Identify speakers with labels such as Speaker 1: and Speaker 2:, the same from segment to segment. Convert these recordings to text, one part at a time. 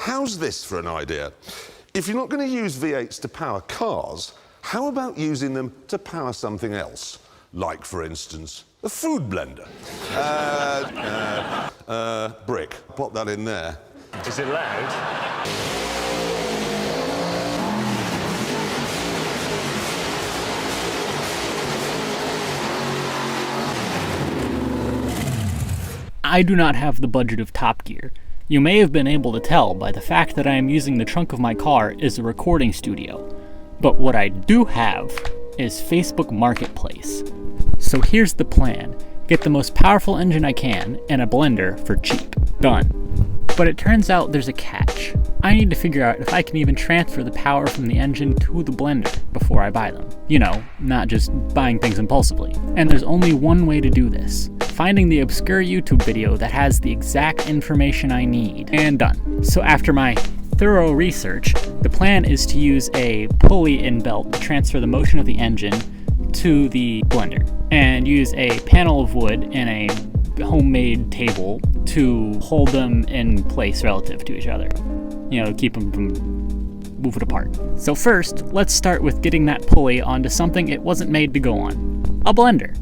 Speaker 1: how's this for an idea? If you're not going to use V8s to power cars, how about using them to power something else? Like, for instance, a food blender. Brick. Pop that in there.
Speaker 2: Is it loud?
Speaker 3: I do not have the budget of Top Gear. You may have been able to tell by the fact that I am using the trunk of my car as a recording studio. But what I do have is Facebook Marketplace. So here's the plan. Get the most powerful engine I can and a blender for cheap. Done. But it turns out there's a catch. I need to figure out if I can even transfer the power from the engine to the blender before I buy them. You know, not just buying things impulsively. And there's only one way to do this. Finding the obscure YouTube video that has the exact information I need. And done. So after my thorough research, the plan is to use a pulley in belt to transfer the motion of the engine to the blender, and use a panel of wood and a homemade table to hold them in place relative to each other. You know, keep them from moving apart. So first, let's start with getting that pulley onto something it wasn't made to go on. A blender.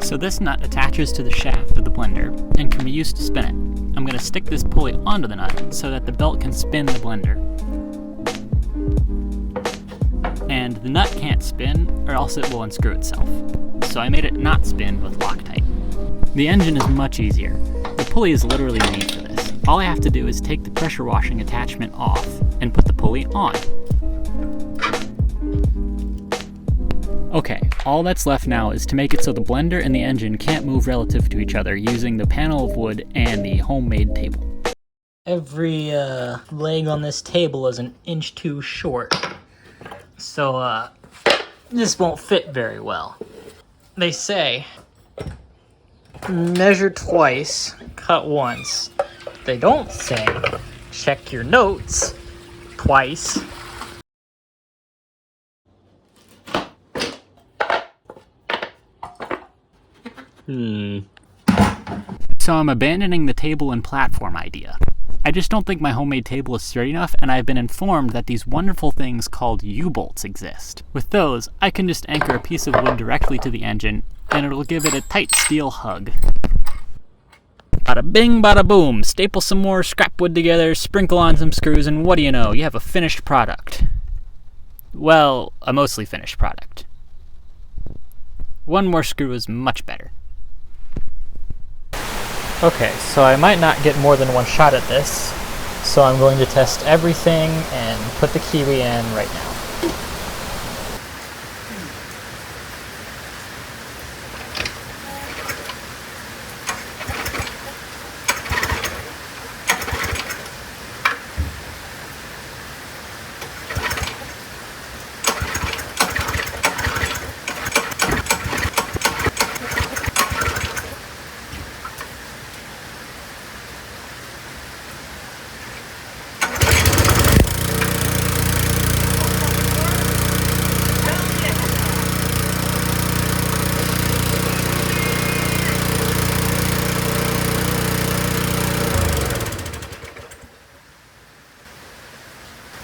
Speaker 3: So this nut attaches to the shaft of the blender and can be used to spin it. I'm going to stick this pulley onto the nut so that the belt can spin the blender. And the nut can't spin or else it will unscrew itself. So I made it not spin with Loctite. The engine is much easier. The pulley is literally made for this. All I have to do is take the pressure washing attachment off and put the pulley on. Okay, all that's left now is to make it so the blender and the engine can't move relative to each other using the panel of wood and the homemade table. Every leg on this table is an inch too short, so this won't fit very well. They say, measure twice, cut once. They don't say, check your notes twice. So I'm abandoning the table and platform idea. I just don't think my homemade table is sturdy enough, and I've been informed that these wonderful things called U-bolts exist. With those, I can just anchor a piece of wood directly to the engine, and it'll give it a tight steel hug. Bada bing, bada boom, staple some more scrap wood together, sprinkle on some screws, and what do you know, you have a finished product. Well, a mostly finished product. One more screw is much better. Okay, so I might not get more than one shot at this, so I'm going to test everything and put the Kiwi in right now.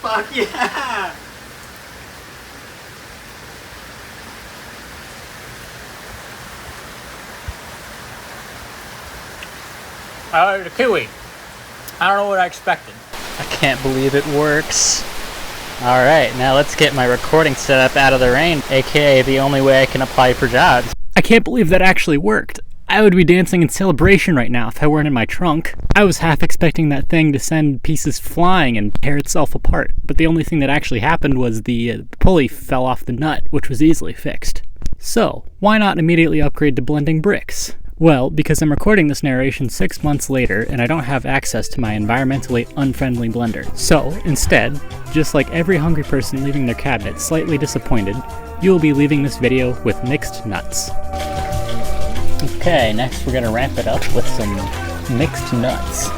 Speaker 3: Fuck yeah! I ordered a Kiwi. I don't know what I expected. I can't believe it works. Alright, now let's get my recording setup out of the rain, aka the only way I can apply for jobs. I can't believe that actually worked. I would be dancing in celebration right now if I weren't in my trunk. I was half expecting that thing to send pieces flying and tear itself apart, but the only thing that actually happened was the pulley fell off the nut, which was easily fixed. So, why not immediately upgrade to blending bricks? Well, because I'm recording this narration 6 months later and I don't have access to my environmentally unfriendly blender. So, instead, just like every hungry person leaving their cabinet slightly disappointed, you will be leaving this video with mixed nuts. Okay, next we're gonna ramp it up with some mixed nuts.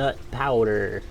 Speaker 3: nut powder.